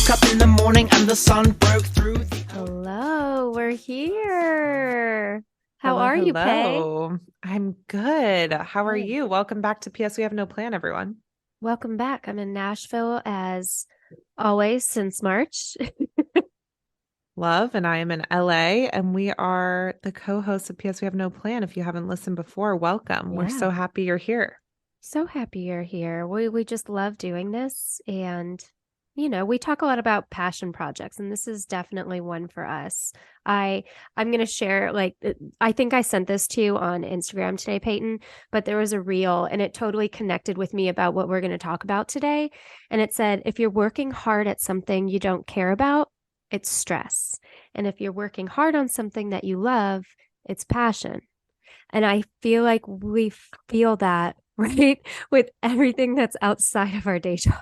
woke up in the morning and the sun broke through. Hello, we're here. How Hello, are you, Pay? hello. I'm good. How are Good. you? Welcome back to PS We Have No Plan, everyone. Welcome back. I'm in Nashville as always since March. Love, and I am in LA, and we are the co-hosts of PS We Have No Plan. If you haven't listened before, welcome. We're so Yeah. happy you're here. So happy you're here. We just love doing this, and we talk a lot about passion projects, and this is definitely one for us. I'm gonna share I think I sent this to you on Instagram today, Payton, but there was a reel and it totally connected with me about what we're gonna talk about today. And it said, if you're working hard at something you don't care about, it's stress. And if you're working hard on something that you love, it's passion. And I feel like we feel that, right? With everything that's outside of our day job.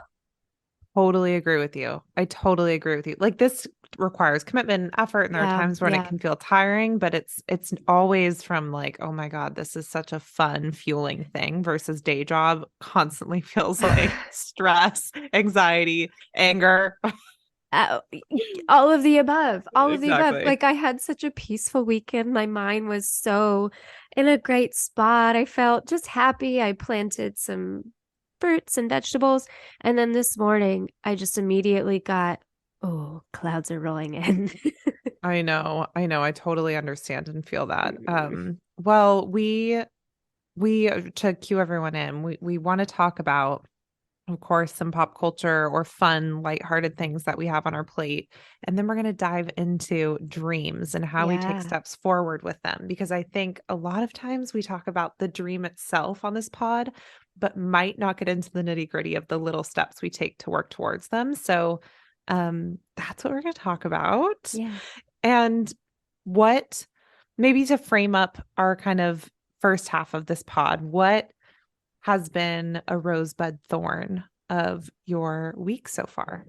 Totally agree with you. I totally agree with you. Like this requires commitment and effort, and there are Yeah, times when it yeah. can feel tiring, but it's always from like, oh my God, this is such a fun, fueling thing versus day job constantly feels like stress, anxiety, anger. Uh, all of the above, all of the above. Exactly. Like I had such a peaceful weekend. My mind was so in a great spot. I felt just happy. I planted some fruits and vegetables. And then this morning, I just immediately got, oh, clouds are rolling in. I know. I know. I totally understand and feel that. Well, we to cue everyone in, we want to talk about, of course, some pop culture or fun, lighthearted things that we have on our plate. And then we're going to dive into dreams and how we take Yeah, steps forward with them. Because I think a lot of times we talk about the dream itself on this pod, but might not get into the nitty-gritty of the little steps we take to work towards them. So that's what we're going to talk about. yeah. And what, maybe to frame up our kind of first half of this pod, what has been a rosebud thorn of your week so far?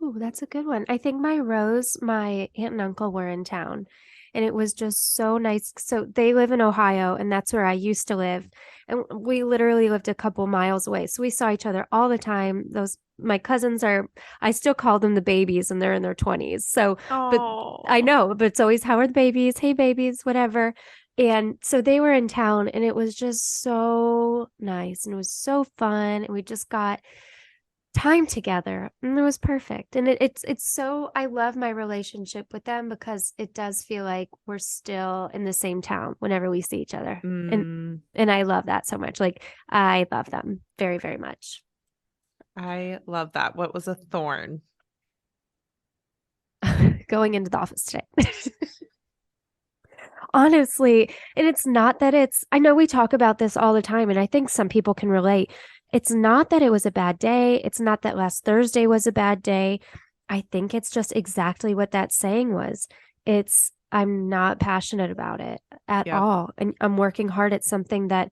Ooh, that's a good one. I think my aunt and uncle were in town, and it was just so nice. So they live in Ohio, and that's where I used to live. And we literally lived a couple miles away. So we saw each other all the time. My cousins I still call them the babies, and they're in their 20s. So, but I Oh, know, but it's always, how are the babies? Hey, babies, whatever. And so they were in town, and it was just so nice, and it was so fun. And we just got time together, and it was perfect. And it's so, I love my relationship with them because it does feel like we're still in the same town whenever we see each other. and mm, and I love that so much. Like I love them very, very much. I love that. What was a thorn? Going into the office today. Honestly, and it's not that I know we talk about this all the time, and I think some people can relate. It's not that it was a bad day. It's not that last Thursday was a bad day. I think it's just exactly what that saying was. I'm not passionate about it at Yep. all. And I'm working hard at something that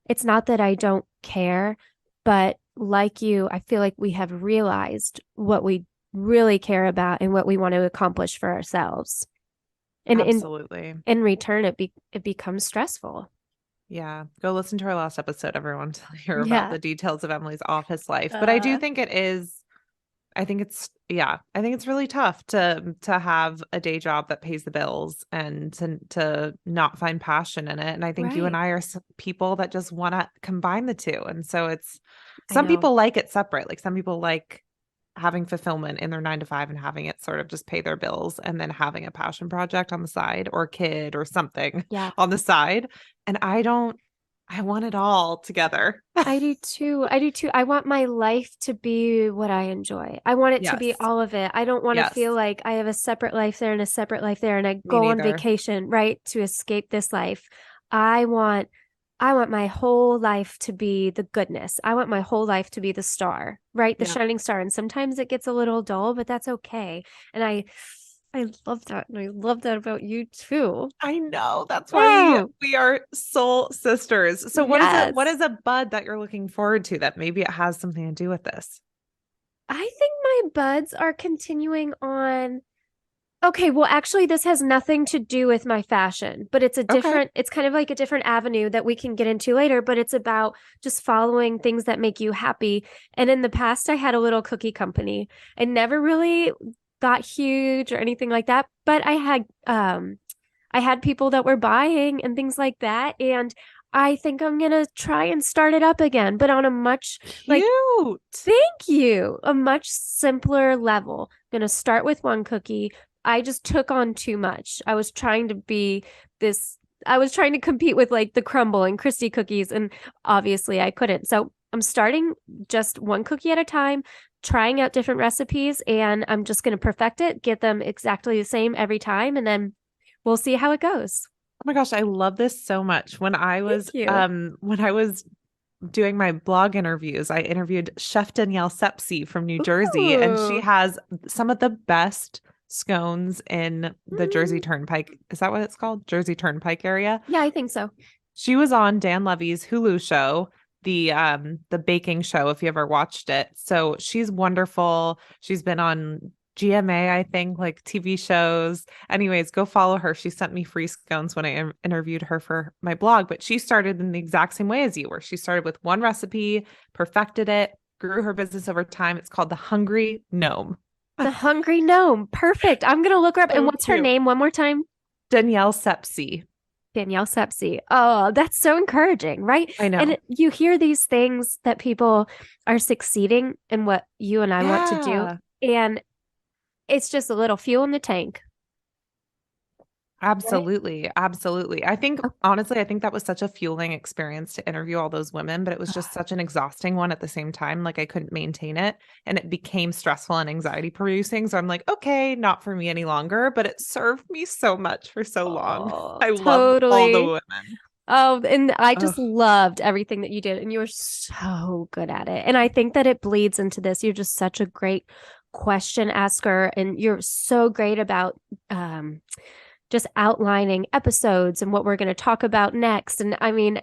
it's not that I don't care, but like you, I feel like we have realized what we really care about and what we want to accomplish for ourselves. And Absolutely. in return, it becomes stressful. Yeah. Go listen to our last episode, everyone, to hear about Yeah. the details of Emily's office life. But I do think I think it's really tough to have a day job that pays the bills and to not find passion in it. And I think you and Right. I are people that just want to combine the two. And so I some know. people like it separate. Like some people like having fulfillment in their 9 to 5 and having it sort of just pay their bills and then having a passion project on the side or a kid or something Yeah. on the side. And I want it all together. I do too. I do too. I want my life to be what I enjoy. I want it to be Yes. all of it. I don't want to Yes. feel like I have a separate life there and a separate life there and I Me go on neither. vacation, right, to escape this life. I want I want my whole life to be the goodness. I want my whole life to be the star, right? The Yeah. shining star. And sometimes it gets a little dull, but that's okay. And I love that. And I love that about you too. I know. That's why Oh, we are soul sisters. So what yes. is a bud that you're looking forward to that maybe it has something to do with this? I think my buds are continuing on. Okay, well, actually, this has nothing to do with my fashion, but Okay. it's kind of like a different avenue that we can get into later, but it's about just following things that make you happy. And in the past, I had a little cookie company. I never really got huge or anything like that, but I had people that were buying and things like that. And I think I'm gonna try and start it up again, but on a much like, Cute. thank you, a much simpler level. Gonna start with one cookie. I just took on too much. This, I was trying to compete with like the Crumble and Christie cookies, and obviously I couldn't. So I'm starting just one cookie at a time, trying out different recipes, and I'm just going to perfect it, get them exactly the same every time, and then we'll see how it goes. Oh my gosh, I love this so much. Thank you. When I was doing my blog interviews, I interviewed Chef Danielle Sepsi from New Jersey, and she Ooh. has some of the best scones in the Jersey Mm. Turnpike. Is that what it's called? Jersey Turnpike area. Yeah, I think so. She was on Dan Levy's Hulu show, the baking show, if you ever watched it. So she's wonderful. She's been on GMA, I think, like TV shows. Anyways, go follow her. She sent me free scones when I interviewed her for my blog, but she started in the exact same way as you were. She started with one recipe, perfected it, grew her business over time. It's called the Hungry Gnome. The Hungry Gnome. Perfect. I'm gonna look her up. And So what's her cute. name one more time? Danielle Sepsi. Danielle Sepsi. Oh, that's so encouraging, right? I And know. you hear these things that people are succeeding in what you and I want to do. Yeah. And it's just a little fuel in the tank, right? Absolutely. Absolutely. I think, Oh, honestly, I think that was such a fueling experience to interview all those women, but it was just such an exhausting one at the same time. Like I couldn't maintain it and it became stressful and anxiety producing. So I'm like, okay, not for me any longer, but it served me so much for so long. oh, I loved all the totally. women. Oh, and I Ugh. just loved everything that you did, and you were so good at it. And I think that it bleeds into this. You're just such a great question asker, and you're so great about just outlining episodes and what we're going to talk about next. And I mean,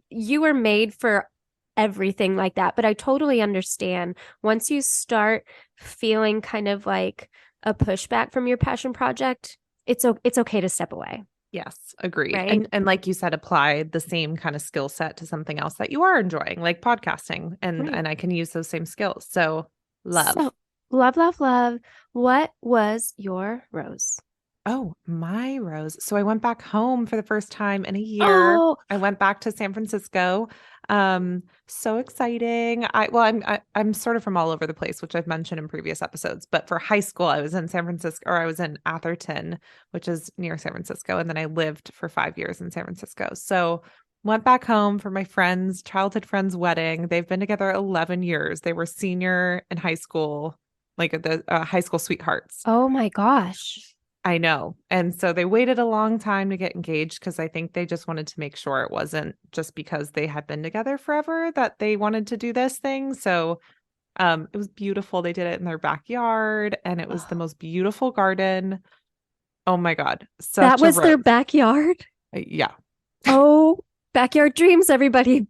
you were made for everything like that. But I totally understand once you start feeling kind of like a pushback from your passion project, it's okay to step away, Yes, agree. right? And like you said, apply the same kind of skill set to something else that you are enjoying, like podcasting, Right. and I can use those same skills. So love. So, love, love, love. What was your rose? Oh, my rose. So I went back home for the first time in a year. Oh, I went back to San Francisco. So exciting. I'm sort of from all over the place, which I've mentioned in previous episodes. But for high school, I was in San Francisco, or I was in Atherton, which is near San Francisco, and then I lived for 5 years in San Francisco. So went back home for my friend's childhood friend's wedding. They've been together 11 years. They were senior in high school, like the high school sweethearts. oh my gosh. I know. And so they waited a long time to get engaged because I think they just wanted to make sure it wasn't just because they had been together forever that they wanted to do this thing. So it was beautiful. They did it in their backyard and it was the most beautiful garden. Oh my God. That Such a was their rose. backyard. Yeah. Oh, backyard dreams, everybody.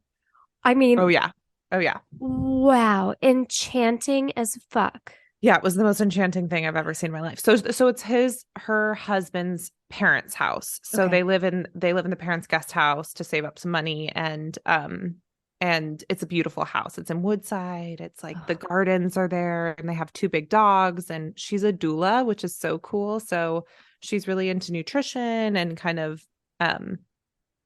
I Oh mean, yeah. Oh yeah. wow, enchanting as fuck. Yeah, it was the most enchanting thing I've ever seen in my life. So it's her husband's parents' house. So Okay. they live in the parents' guest house to save up some money and it's a beautiful house. It's in Woodside. It's like the Oh, gardens are there and they have two big dogs and she's a doula, which is so cool. So she's really into nutrition and kind of um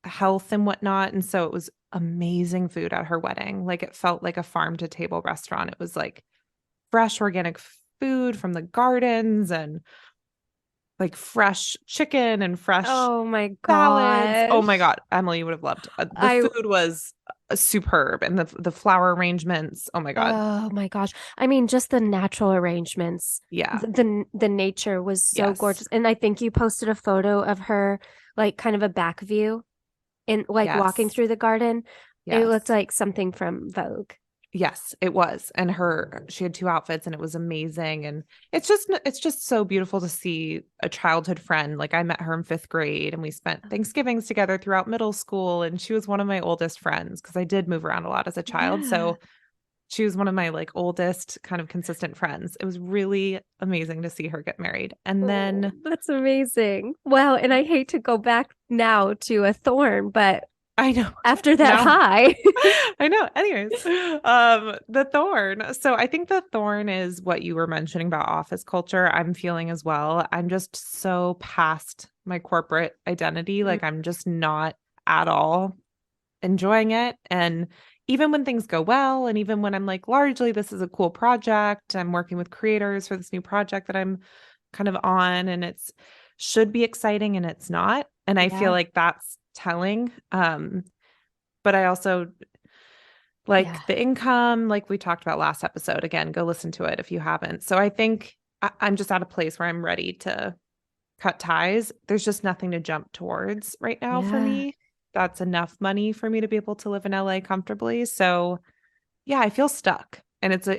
health and whatnot. And so it was amazing food at her wedding. Like it felt like a farm to table restaurant. It was like fresh organic food from the gardens and like fresh chicken and fresh oh my salads. Oh my gosh. God, Emily, you would have loved. The I food was superb and the flower arrangements. Oh my God. Oh my gosh. I mean, just the natural arrangements. Yeah. The nature was so Yes. gorgeous. And I think you posted a photo of her like kind of a back view in like walking Yes. through the garden. It looked Yes. like something from Vogue. Yes, it was. And she had two outfits and it was amazing. And it's just so beautiful to see a childhood friend. Like I met her in fifth grade and we spent Thanksgivings together throughout middle school. And she was one of my oldest friends because I did move around a lot as a child. Yeah. So She was one of my like oldest kind of consistent friends. It was really amazing to see her get married. And then That's amazing. Wow. And I hate to go back now to a thorn, but I know after that now high. I know. Anyways, the thorn. So I think the thorn is what you were mentioning about office culture. I'm feeling as well. I'm just so past my corporate identity. Like I'm just not at all enjoying it. And even when things go well, and even when I'm like, largely, this is a cool project, I'm working with creators for this new project that I'm kind of on, and it's should be exciting and it's not. And I feel Yeah. like that's telling. But I also like Yeah. the income, like we talked about last episode. Again, go listen to it if you haven't. So I think I'm just at a place where I'm ready to cut ties. There's just nothing to jump towards right now for Yeah. me. That's enough money for me to be able to live in LA comfortably. So yeah, I feel stuck. And it's a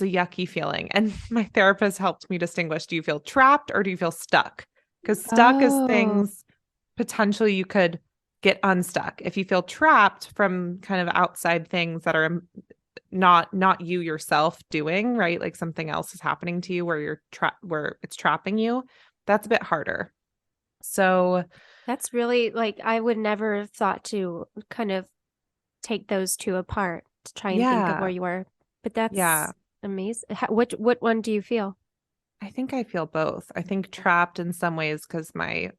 yucky feeling. And my therapist helped me distinguish, do you feel trapped or do you feel stuck? Because stuck is Oh, things potentially you could get unstuck. If you feel trapped from kind of outside things that are not you yourself doing, right? Like something else is happening to you where you're trapped, where it's trapping you. That's a bit harder. So that's really like I would never have thought to kind of take those two apart to try and think of where yeah, you were. But yeah. that's amazing. What one do you feel? I think I feel both. I think trapped in some ways because my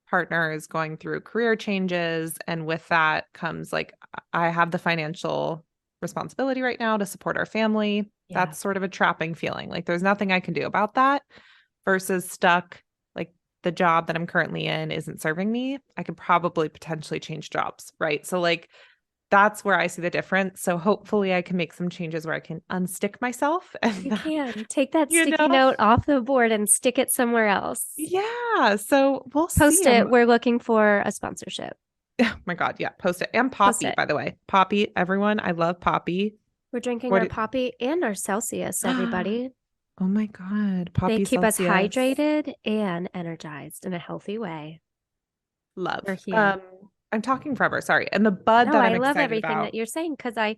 partner is going through career changes. And with that comes like, I have the financial responsibility right now to support our family. Yeah. That's sort of a trapping feeling. Like there's nothing I can do about that versus stuck. Like the job that I'm currently in isn't serving me. I could probably potentially change jobs. Right. So like that's where I see the difference. So hopefully I can make some changes where I can unstick myself and You not, can take that you sticky know, note off the board and stick it somewhere else. yeah. So we'll see. Post it. We're looking for a sponsorship. Oh my God. Yeah. Post it. And Post Poppy, it. by the way. Poppy, everyone. I love Poppy. We're drinking What our it, Poppy and our Celsius, oh everybody. my God. They Poppy keep us Celsius. hydrated and energized in a healthy way. They're Love. huge. I'm talking forever. Sorry. And the bud No, that I I'm love excited everything about, that you're saying because I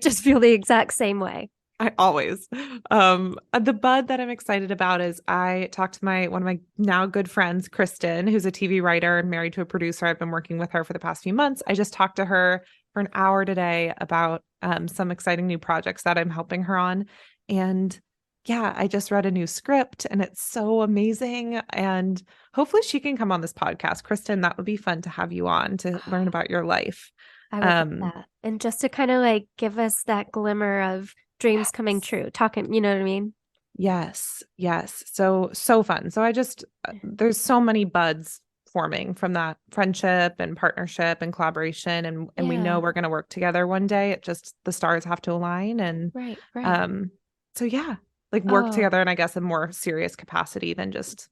just feel the exact same way. I always, the bud that I'm excited about is I talked to one of my now good friends, Kristen, who's a TV writer and married to a producer. I've been working with her for the past few months. I just talked to her for an hour today about some exciting new projects that I'm helping her on. And yeah, I just read a new script and it's so amazing. And hopefully she can come on this podcast. Kristen, that would be fun to have you on to learn about your life. I would love Um, that. And just to kind of like give us that glimmer of dreams coming yes. true. Talking, you know what I mean? Yes, yes. So fun. So I just there's so many buds forming from that friendship and partnership and collaboration and we know Yeah. we're going to work together one day. It just the stars have to align and Right, right. um so yeah, like work Oh, together and I guess a more serious capacity than just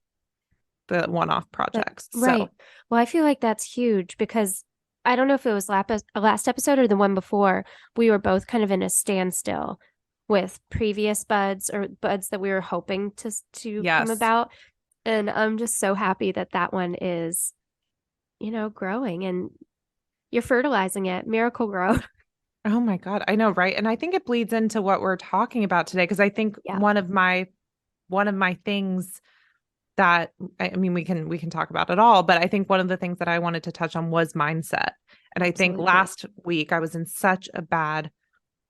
the one-off that projects. right. So, Well, I feel like that's huge because I don't know if it was last episode or the one before, we were both kind of in a standstill with previous buds or buds that we were hoping to come yes. about. And I'm just so happy that that one is, growing and you're fertilizing it. Miracle grow. Oh my God, I know, right? And I think it bleeds into what we're talking about today because I think Yeah, one of my things that I mean we can talk about it all, but I think one of the things that I wanted to touch on was mindset. And I think absolutely. last week I was in such a bad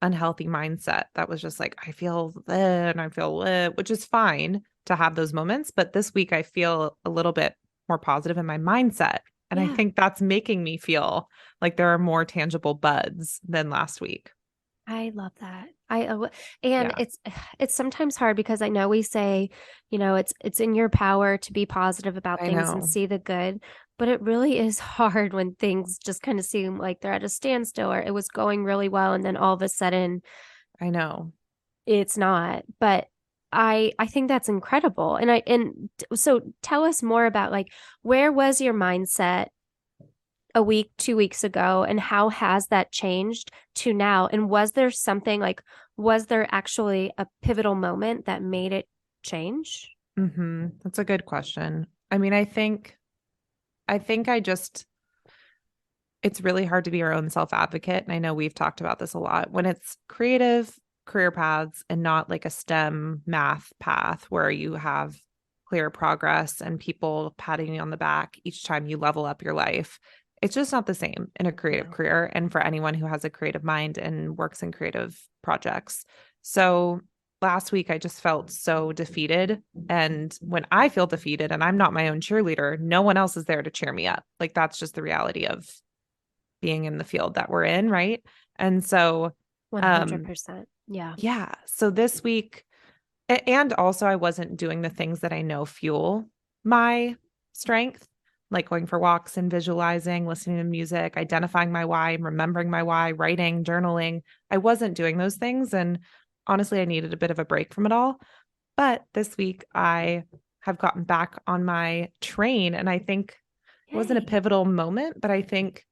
unhealthy mindset that was just like I feel and I feel which is fine to have those moments, but this week I feel a little bit more positive in my mindset. And I Yeah. think that's making me feel like there are more tangible buds than last week. I love that. And Yeah, it's sometimes hard because I know we say, it's in your power to be positive about I things and know. see the good, but it really is hard when things just kind of seem like they're at a standstill or it was going really well and then all of a sudden I know. it's not. But I think that's incredible. So tell us more about like where was your mindset a week, 2 weeks ago, and how has that changed to now? And was there actually a pivotal moment that made it change? That's a good question. I mean, I think I just it's really hard to be your own self-advocate. And I know we've talked about this a lot when it's creative career paths and not like a STEM math path where you have clear progress and people patting you on the back each time you level up your life. It's just not the same in a creative No. career and for anyone who has a creative mind and works in creative projects. So last week I just felt so defeated. And when I feel defeated and I'm not my own cheerleader, no one else is there to cheer me up. Like that's just the reality of being in the field that we're in, right? And so 100%. Yeah. yeah, so this week and also I wasn't doing the things that I know fuel my strength, like going for walks and visualizing, listening to music, identifying my why, remembering my why, writing, journaling. I wasn't doing those things and honestly I needed a bit of a break from it all. But this week I have gotten back on my train and I think it wasn't a Yay. pivotal moment, but I think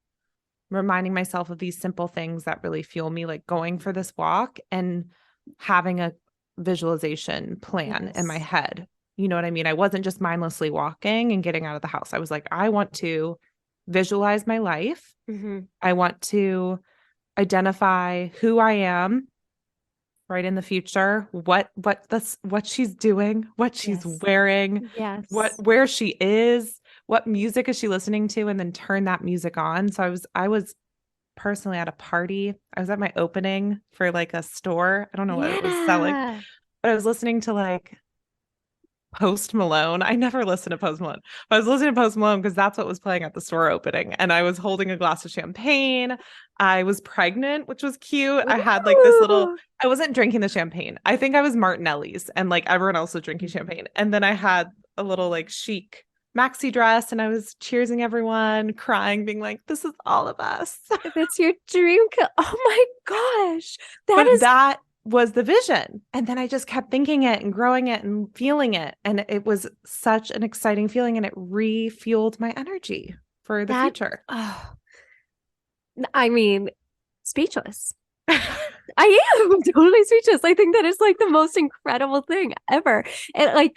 reminding myself of these simple things that really fuel me, like going for this walk and having a visualization plan in my Yes. head. You know what I mean? I wasn't just mindlessly walking and getting out of the house. I was like, I want to visualize my life. Mm-hmm. I want to identify who I am right in the future, what she's doing, what she's Yes. wearing, Yes. where she is, what music is she listening to, and then turn that music on. So I was personally at a party. I was at my opening for like a store. I don't know what it was selling, Yeah. but I was listening to like Post Malone. I never listened to Post Malone, but I was listening to Post Malone because that's what was playing at the store opening. And I was holding a glass of champagne. I was pregnant, which was cute. I had like this little, Ooh. I wasn't drinking the champagne. I think I was Martinelli's and like everyone else was drinking champagne. And then I had a little like chic maxi dress and I was cheersing everyone, crying, being like, this is all of us. That's your dream. Oh my gosh. That But is, that was the vision. And then I just kept thinking it and growing it and feeling it. And it was such an exciting feeling and it refueled my energy for the that, future. oh, I mean, speechless. I am totally speechless. I think that is like the most incredible thing ever. And like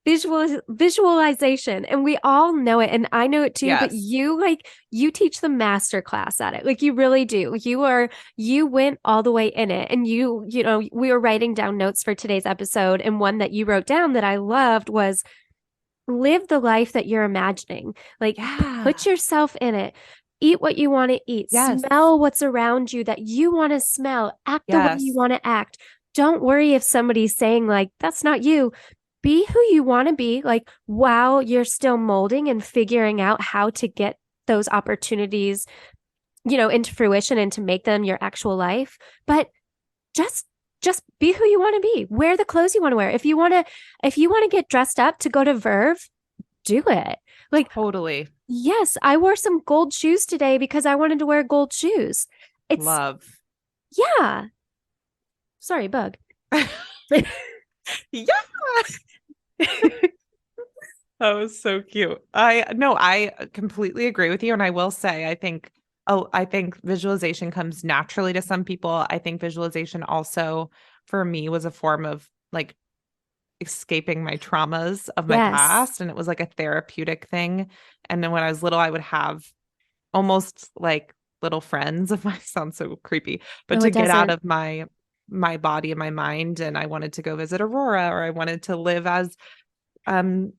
visualization, and we all know it, and I know it too, but Yes. you teach the master class at it. Like you really do. You went all the way in it. And you know, we were writing down notes for today's episode, and one that you wrote down that I loved was live the life that you're imagining. Like Yeah. put yourself in it. Eat what you want to eat. Yes. Smell what's around you that you want to smell. Act the way you Yes. want to act. Don't worry if somebody's saying like that's not you. Be who you want to be, like while you're still molding and figuring out how to get those opportunities, you know, into fruition and to make them your actual life. But just just be who you want to be. Wear the clothes you want to wear. If you want to get dressed up to go to Verve, do it. Like, Totally. yes, I wore some gold shoes today because I wanted to wear gold shoes. It's Love. yeah. Sorry, bug. Yeah. That was so cute. I completely agree with you. And I will say, I think visualization comes naturally to some people. I think visualization also for me was a form of like escaping my traumas of my Yes. past. And it was like a therapeutic thing. And then when I was little, I would have almost like little friends of mine. Sounds so creepy, but No, to it get out doesn't. of my body and my mind. And I wanted to go visit Aurora or I wanted to live as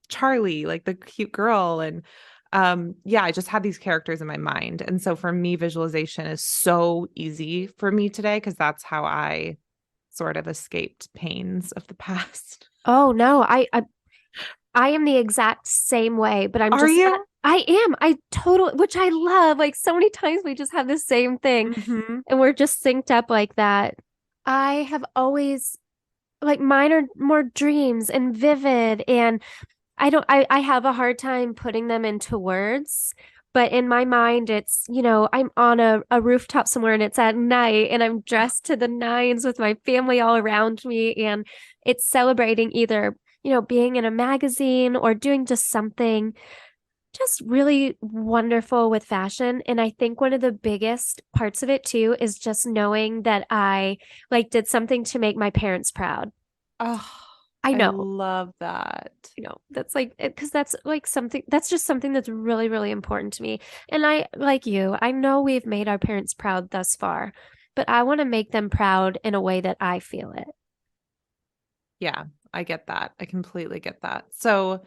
Charlie, like the cute girl. And yeah, I just had these characters in my mind. And so for me, visualization is so easy for me today because that's how I sort of escaped pains of the past. Oh no, I am the exact same way, but I'm Are just you? I am. I totally, which I love. Like so many times we just have the same thing Mm-hmm. and we're just synced up like that. I have always like mine are more dreams and vivid and I have a hard time putting them into words. But in my mind, it's, you know, I'm on a rooftop somewhere and it's at night and I'm dressed to the nines with my family all around me. And it's celebrating either, you know, being in a magazine or doing just something just really wonderful with fashion. And I think one of the biggest parts of it too is just knowing that I like did something to make my parents proud. Oh, I I know. love that. That's like, because that's like something, that's just something that's really, really important to me. And I, like you, I know we've made our parents proud thus far, but I want to make them proud in a way that I feel it. Yeah, I get that. I completely get that. So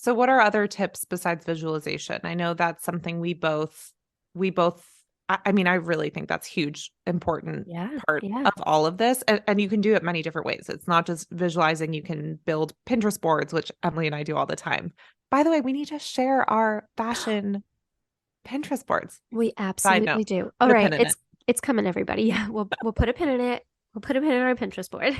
what are other tips besides visualization? I know that's something we both I mean, I really think that's huge, important Yeah. part Yeah. of all of this. And you can do it many different ways. It's not just visualizing. You can build Pinterest boards, which Emily and I do all the time. By the way, we need to share our fashion Pinterest boards. We Side note, absolutely do. All put a right. pin in it. It's coming, everybody. Yeah. We'll put a pin in it. We'll put a pin in our Pinterest board.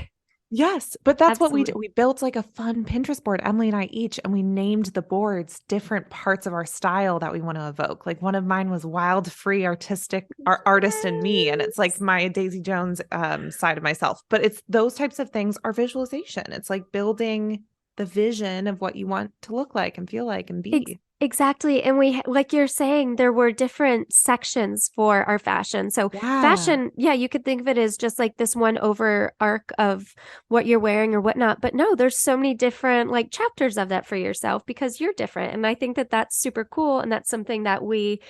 Yes, but that's what we did. Absolutely. We built like a fun Pinterest board, Emily and I each, and we named the boards different parts of our style that we want to evoke. Like one of mine was wild, free, artistic, artist and me, and it's like Yes. my Daisy Jones side of myself. But it's those types of things are visualization. It's like building the vision of what you want to look like and feel like and Ex be. exactly. And like you're saying, there were different sections for our fashion. So Yeah. fashion, yeah, you could think of it as just like this one over arc of what you're wearing or whatnot. But no, there's so many different like chapters of that for yourself because you're different. And I think that that's super cool. And that's something that we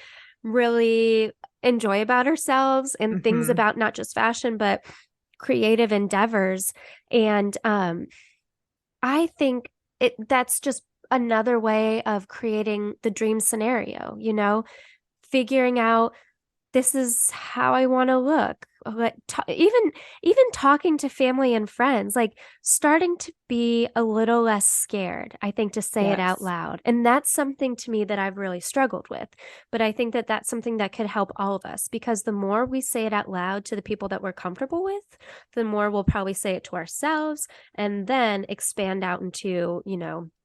really enjoy about ourselves and things Hmm. about not just fashion, but creative endeavors. And I think that's just another way of creating the dream scenario, figuring out this is how I want to look. Like even talking to family and friends, like starting to be a little less scared, I think, to say it out Yes. loud. And that's something to me that I've really struggled with. But I think that that's something that could help all of us because the more we say it out loud to the people that we're comfortable with, the more we'll probably say it to ourselves and then expand out into,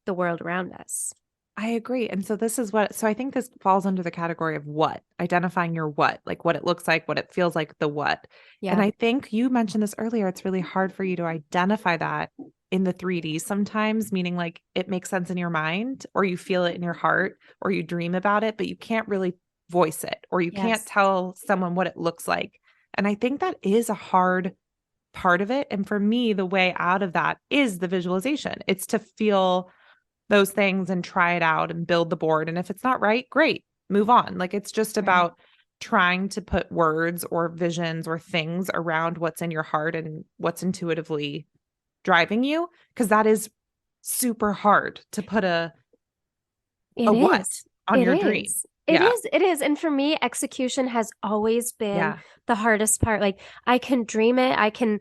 the world around us. I agree. And so I think this falls under the category of what, identifying your what, like what it looks like, what it feels like, the what. And Yeah. I think you mentioned this earlier. It's really hard for you to identify that in the 3D sometimes, meaning like it makes sense in your mind or you feel it in your heart or you dream about it, but you can't really voice it or you can't Yes. tell someone what it looks like. And I think that is a hard part of it. And for me, the way out of that is the visualization. It's to feel those things and try it out and build the board. And if it's not right, great, move on. Like it's just Right. about trying to put words or visions or things around what's in your heart and what's intuitively driving you. Cause that is super hard to put a It what is. on It your dream. is. It Yeah. is. It is. And for me, execution has always been Yeah. the hardest part. Like I can dream it. I can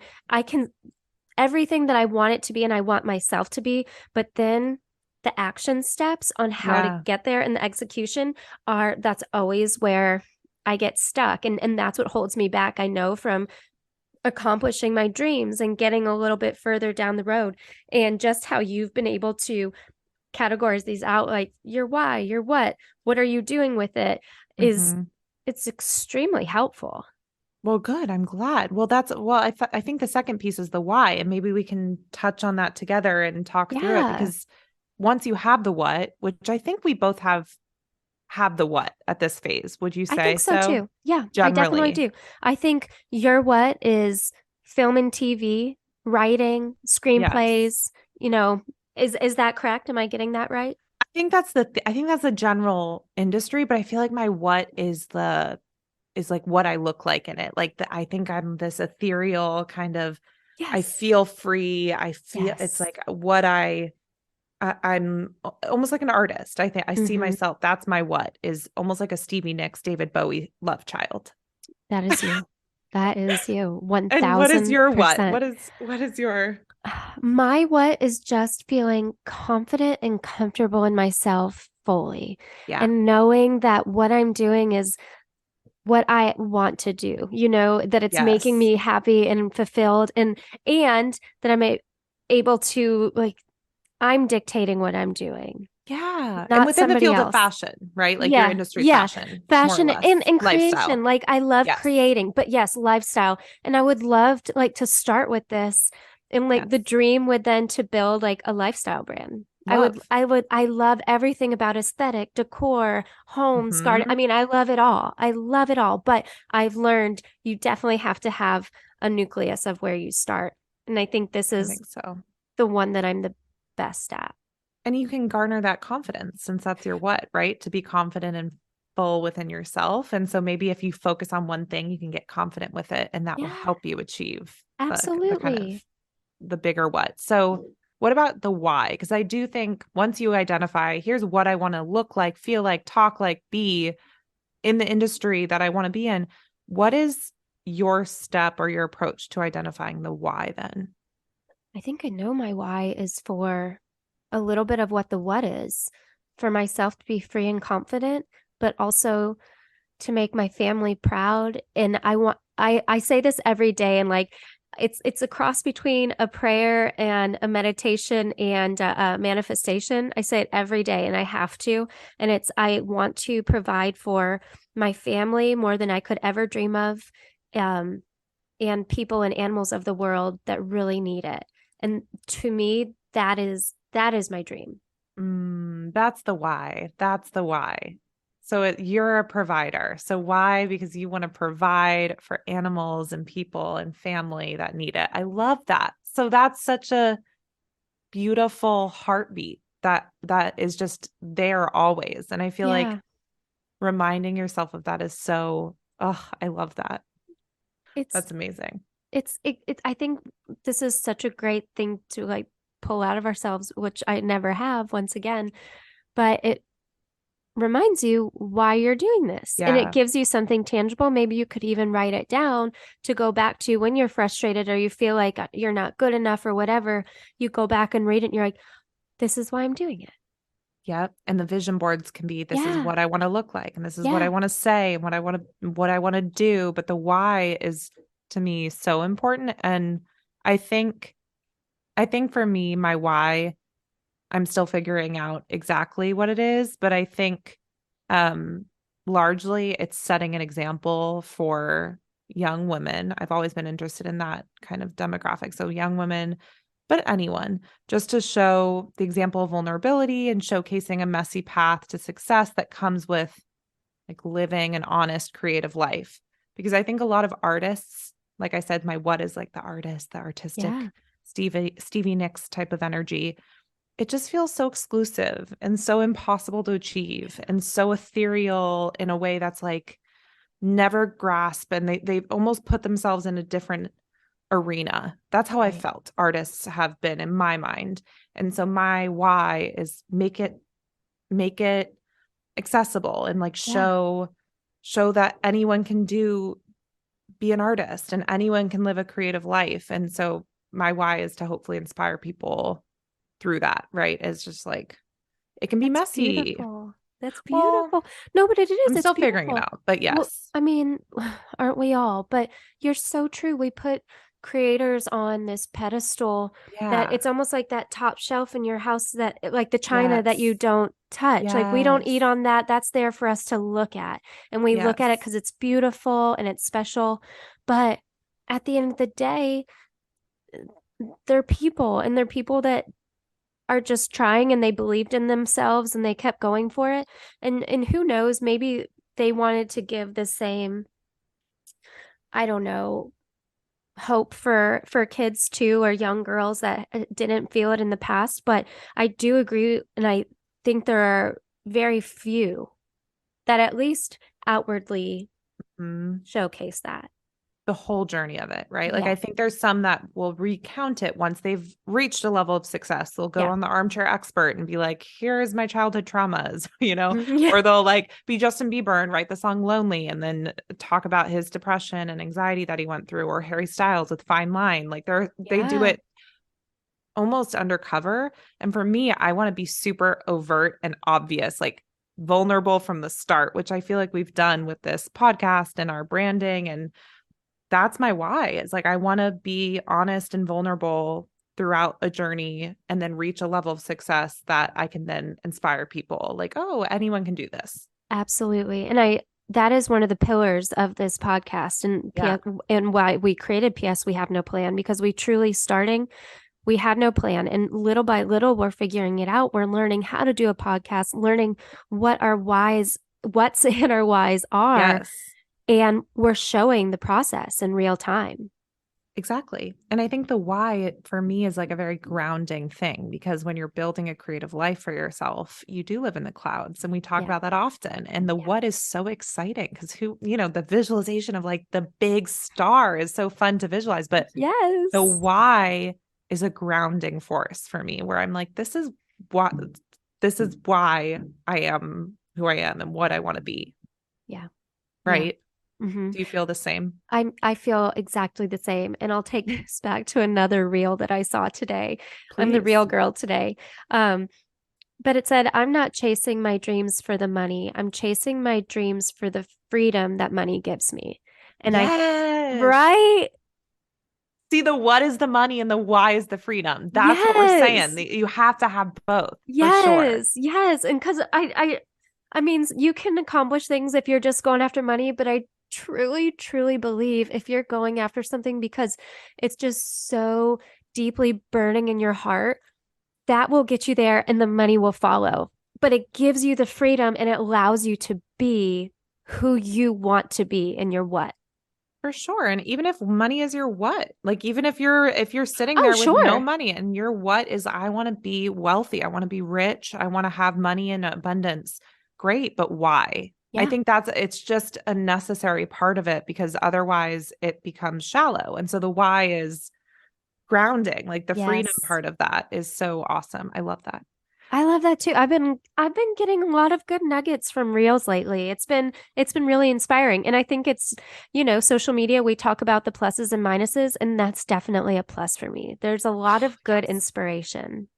everything that I want it to be and I want myself to be, but then the action steps on how to Yeah. get there and the execution that's always where I get stuck. And that's what holds me back. I know from accomplishing my dreams and getting a little bit further down the road and just how you've been able to categorize these out like your why, your what are you doing with it is Hmm. it's extremely helpful. Well, good. I'm glad. I think the second piece is the why, and maybe we can touch on that together and talk through it Yeah, because once you have the what, which I think we both have the what at this phase. Would you I say think so so? too. Yeah, I definitely Generally. do. I think your what is film and TV, writing, Yes. screenplays, you know, is that correct? Am I getting that right? I think that's the general industry, but I feel like my what is like what I look like in it. Like I think I'm this ethereal kind of I Yes. feel free. I feel it's Yes. like I'm almost like an artist. I think I see Hmm. myself. That's my what is almost like a Stevie Nicks, David Bowie love child. That is you. That is you. And what is your what? 1000%. What is your My what is just feeling confident and comfortable in myself fully yeah. and knowing that what I'm doing is what I want to do, that it's making Yes. me happy and fulfilled and that able to like I'm dictating what I'm doing, Yeah. And not within the somebody field of else. fashion, right? Like your Yeah, industry is yeah. fashion, more or Fashion less, and creation. lifestyle. Like I love Yes. creating, but yes, lifestyle. And I would love to to start with this. And like the Yes. dream would then to build like a lifestyle brand. Love. I love everything about aesthetic, decor, homes, garden. I Hmm. mean, I love it all. I love it all. But I've learned you definitely have to have a nucleus of where you start. And I think this I is think so. the one that I'm the best at. And you can garner that confidence since that's your what, right? To be confident and full within yourself. And so maybe if you focus on one thing, you can get confident with it, and that will Yeah, help you achieve the kind of absolutely. the bigger what. So what about the why? Because I do think once you identify, here's what I want to look like, feel like, talk like, be in the industry that I want to be in, what is your step or your approach to identifying the why then? I think I know my why is for a little bit of what the what is, for myself to be free and confident, but also to make my family proud. And I say this every day, and like it's a cross between a prayer and a meditation and a manifestation. I say it every day, and I have to. And it's I want to provide for my family more than I could ever dream of, um, and people and animals of the world that really need it. And to me, that is my dream. That's the why. That's the why. So you're a provider. So why? Because you want to provide for animals and people and family that need it. I love that. So that's such a beautiful heartbeat that is just there always. And I feel like Yeah, reminding yourself of that is so, oh, I love that. it's That's amazing. I think this is such a great thing to like pull out of ourselves, which I never have once again, but it reminds you why you're doing this, and it Yeah. gives you something tangible. Maybe you could even write it down to go back to when you're frustrated or you feel like you're not good enough or whatever. You go back and read it and you're like, this is why I'm doing it. Yep. And the vision boards can be, this is Yeah. what I want to look like, and this is what I Yeah. want to say, and what I want to do. But the why is to me so important. And I think I think for me, my why, I'm still figuring out exactly what it is, but I think um largely it's setting an example for young women. I've always been interested in that kind of demographic. So young women, but anyone, just to show the example of vulnerability and showcasing a messy path to success that comes with like living an honest, creative life. Because I think a lot of artists, like I said, my what is like the artist, the Yeah. artistic Stevie Nicks type of energy. It just feels so exclusive and so impossible to achieve and so ethereal in a way that's like never grasp, and they've almost put themselves in a different arena. That's how I Right. felt artists have been in my mind. And so my why is make it accessible and like Yeah. show that anyone can be an artist and anyone can live a creative life. And so my why is to hopefully inspire people through that, right? It's just like it can be That's messy. beautiful. That's Well, beautiful. No, but it is. I'm It's still figuring it beautiful. out, but Well, yes. I mean, aren't we all? But you're so true. We put creators on this pedestal that Yeah. it's almost like that top shelf in your house that like the china that you Yes. don't touch. Like we don't eat Yes. on that. That's there for us to look at. And we look at it Yes. because it's beautiful and it's special. But at the end of the day, they're people, and they're people that are just trying, and they believed in themselves and they kept going for it. And who knows, maybe they wanted to give the same, I don't know, hope for kids too, or young girls that didn't feel it in the past. But I do agree, and I think there are very few that at least outwardly Mhm. showcase that. The whole journey of it, right? Like Yeah. I think there's some that will recount it once they've reached a level of success. They'll go Yeah. on the armchair expert and be like, here's my childhood traumas, Yeah. or they'll like be Justin Bieber and write the song Lonely and then talk about his depression and anxiety that he went through, or Harry Styles with Fine Line. Like they do Yeah. it almost undercover. And for me, I want to be super overt and obvious, like vulnerable from the start, which I feel like we've done with this podcast and our branding. And that's my why. It's like I want to be honest and vulnerable throughout a journey and then reach a level of success that I can then inspire people like, oh, anyone can do this. Absolutely. And that is one of the pillars of this podcast, and Yeah. and why we created PS We Have No Plan, because we had no plan, and little by little we're figuring it out. We're learning how to do a podcast, learning what's in our whys are, Yes. and we're showing the process in real time. Exactly. And I think the why for me is like a very grounding thing because when you're building a creative life for yourself, you do live in the clouds. And we talk Yeah. about that often. And the Yeah. what is so exciting because the visualization of like the big star is so fun to visualize. But the Yes. why is a grounding force for me where I'm like, what this is why I am who I am and what I want to be. Yeah. Yeah. Right. Hmm. Do you feel the same? I feel exactly the same. And I'll take this back to another reel that I saw today. I'm the Please. real girl today. Um, but it said, I'm not chasing my dreams for the money. I'm chasing my dreams for the freedom that money gives me. And I, Yes. right? See, the what is the money and the why is the freedom. That's what we're saying. Yes. You have to have both for sure. Yes. Yes. And because I mean, you can accomplish things if you're just going after money, but I truly, truly believe if you're going after something because it's just so deeply burning in your heart, that will get you there and the money will follow. But it gives you the freedom and it allows you to be who you want to be in your what. For sure. And even if money is your what, like even if you're sitting Oh, there with no sure. money and your what is I want to be wealthy, I want to be rich, I want to have money in abundance. Great, but why? I Yeah. think it's just a necessary part of it because otherwise it becomes shallow. And so the why is grounding, like the freedom Yes. part of that is so awesome. I love that. I love that too. I've been getting a lot of good nuggets from reels lately. It's been really inspiring. And I think it's, social media, we talk about the pluses and minuses, and that's definitely a plus for me. There's a lot of good Yes. inspiration.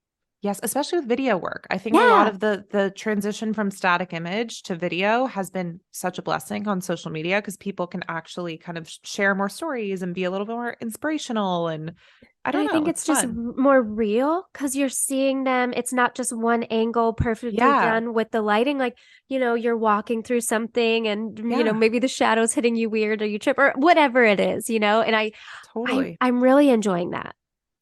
Yes, especially with video work. I think a lot Yeah. of the transition from static image to video has been such a blessing on social media because people can actually kind of share more stories and be a little bit more inspirational. And I And don't I know, think it's it's just fun. more real because you're seeing them. It's not just one angle perfectly Yeah, done with the lighting. Like, you're walking through something and, yeah, maybe the shadows hitting you weird or you trip or whatever it is, and totally. I'm really enjoying that.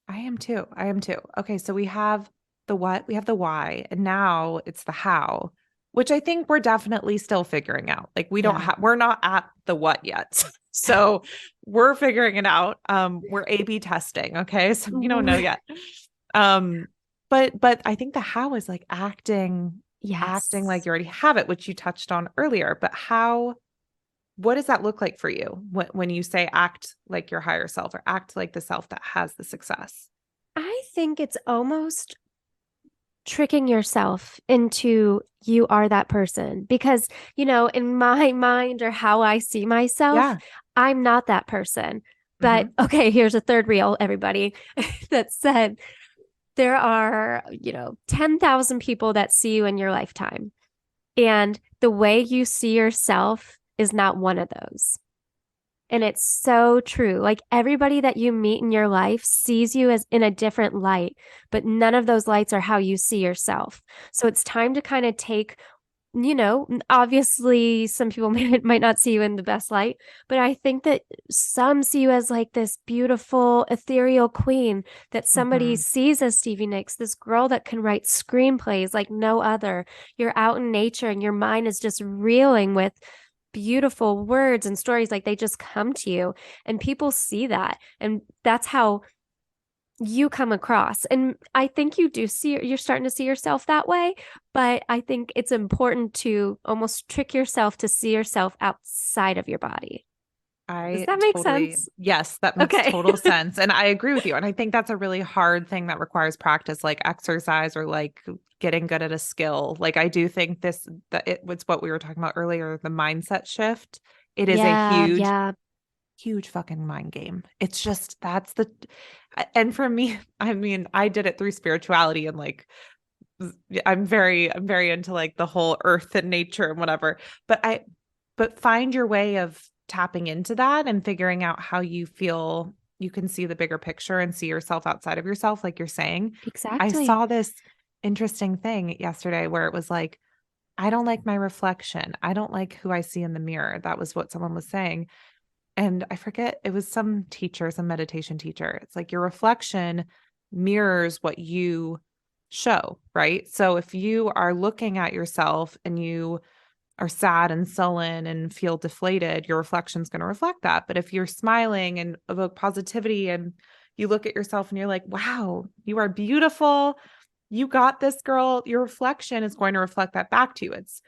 I am too. I am too. Okay, so we have the what, we have the why, and now it's the how, which I think we're definitely still figuring out. Like Yeah. we're not at the what yet. So we're figuring it out. We're A/B testing, okay? So we don't know yet. Um, but I think the how is like acting like Yes. you already have it, which you touched on earlier. But what does that look like for you when you say act like your higher self or act like the self that has the success? I think it's almost tricking yourself into you are that person because, in my mind or how I see myself, Yeah. I'm not that person. But Hmm. okay, here's a third reel, everybody, that said there are, 10,000 people that see you in your lifetime. And the way you see yourself is not one of those. And it's so true. Like everybody that you meet in your life sees you as in a different light, but none of those lights are how you see yourself. So it's time to kind of take, obviously some people might not see you in the best light, but I think that some see you as like this beautiful ethereal queen that somebody Hmm. sees as Stevie Nicks, this girl that can write screenplays like no other. You're out in nature and your mind is just reeling with beautiful words and stories, like they just come to you and people see that, and that's how you come across. And I think you're starting to see yourself that way, but I think it's important to almost trick yourself to see yourself outside of your body. Does that make sense? Yes, that makes Okay. total sense. And I agree with you. And I think that's a really hard thing that requires practice, like exercise or like getting good at a skill. Like I do think that it was what we were talking about earlier, the mindset shift. It is a Yeah, huge, yeah. huge fucking mind game. It's just and for me, I mean, I did it through spirituality and like I'm very into like the whole earth and nature and whatever. But find your way of tapping into that and figuring out how you feel you can see the bigger picture and see yourself outside of yourself, like you're saying. I Exactly. saw this interesting thing yesterday where it was like, I don't like my reflection. I don't like who I see in the mirror. That was what someone was saying. And I forget, it was some meditation teacher. It's like your reflection mirrors what you show, right? So if you are looking at yourself and you are sad and sullen and feel deflated, your reflection's going to reflect that. But if you're smiling and evoke positivity and you look at yourself and you're like, wow, you are beautiful. You got this, girl. Your reflection is going to reflect that back to you. It's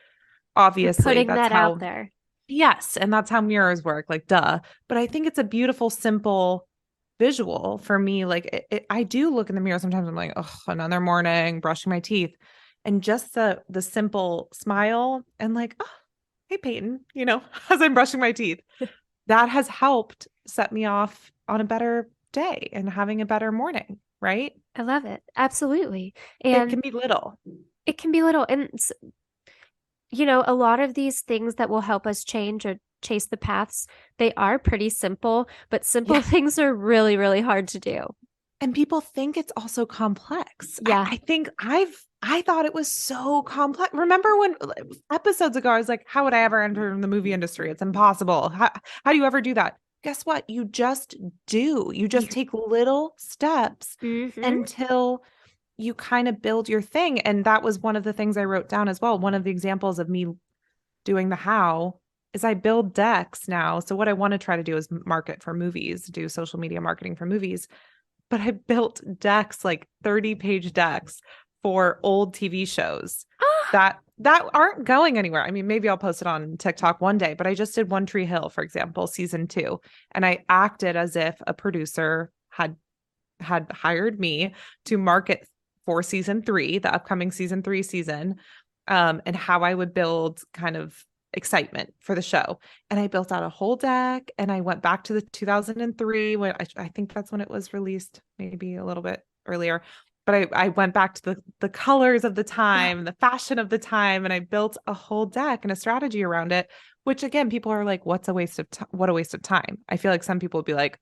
You're obviously putting that's that out how, there. yes. And that's how mirrors work, like, duh. But I think it's a beautiful, simple visual for me. Like, I do look in the mirror sometimes. I'm like, oh, another morning, brushing my teeth. And just the simple smile and like, oh, hey, Payton, as I'm brushing my teeth, that has helped set me off on a better day and having a better morning, right? I love it. Absolutely. It And can be little. it can be little. And, a lot of these things that will help us change or chase the paths, they are pretty simple, but simple Yeah. things are really, really hard to do. And people think it's also complex. Yeah. I think I thought it was so complex. Remember when episodes ago, I was like, how would I ever enter the movie industry? It's impossible. How do you ever do that? Guess what? You just do. You just take little steps Mm-hmm. until you kind of build your thing. And that was one of the things I wrote down as well. One of the examples of me doing the how is I build decks now. So what I want to try to do is market for movies, do social media marketing for movies. But I built decks, like 30-page decks for old TV shows that aren't going anywhere. I mean, maybe I'll post it on TikTok one day, but I just did One Tree Hill, for example, season 2, and I acted as if a producer had hired me to market for season 3, the upcoming season 3 season, and how I would build kind of excitement for the show. And I built out a whole deck, and I went back to the 2003 when I think that's when it was released, maybe a little bit earlier. But I went back to the colors of the time, the fashion of the time, and I built a whole deck and a strategy around it, which again, people are like, what a waste of time. I feel like some people would be like,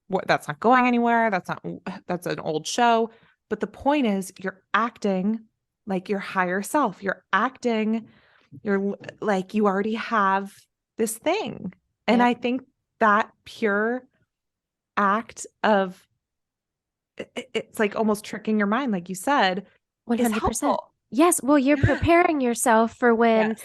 what, that's not going anywhere. That's an old show. But the point is you're acting like your higher self. You're like, you already have this thing. And Yep. I think that pure act of it's like almost tricking your mind, like you said, is 100%. helpful. Yes. Well, you're preparing yourself for when